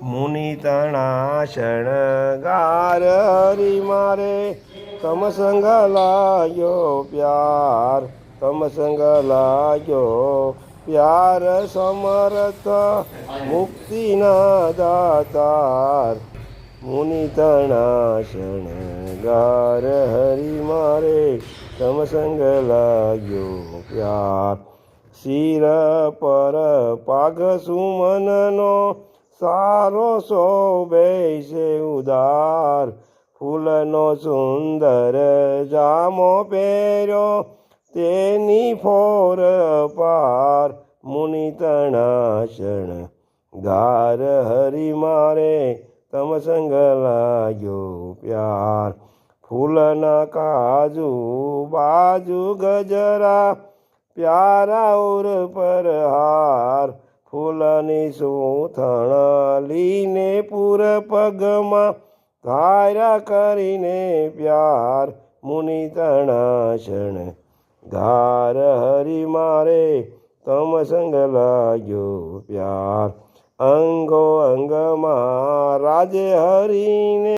મુનિ તણા શણગાર હરી મારે તમ સંગ લાગ્યો પ્યાર તમ સંગ લાગ્યો પ્યાર સમર્થ મુક્તિના દાતાર મુનિ તણા શણગાર હરી મારે તમ સંગ લાગ્યો પ્યાર શિર પર પાઘ સુમનનો સારો શોભે છે ઉદાર ફૂલનો સુંદર જામો પહેર્યો તેની ફોર પાર મુનિ તણા શણગાર હરી મારે તમ સંગ લાગ્યો પ્યાર ફૂલના કાજુ બાજુ ગજરા પ્યારા ઉર પર હાર ફૂલની સૂથણ લીને પૂર પગમાં ધાર્યા કરીને પ્યાર મુનિ તણા શણગાર હરી મારે તમ સંગ લાગ્યો પ્યાર અંગો અંગમાં રાજે હરીને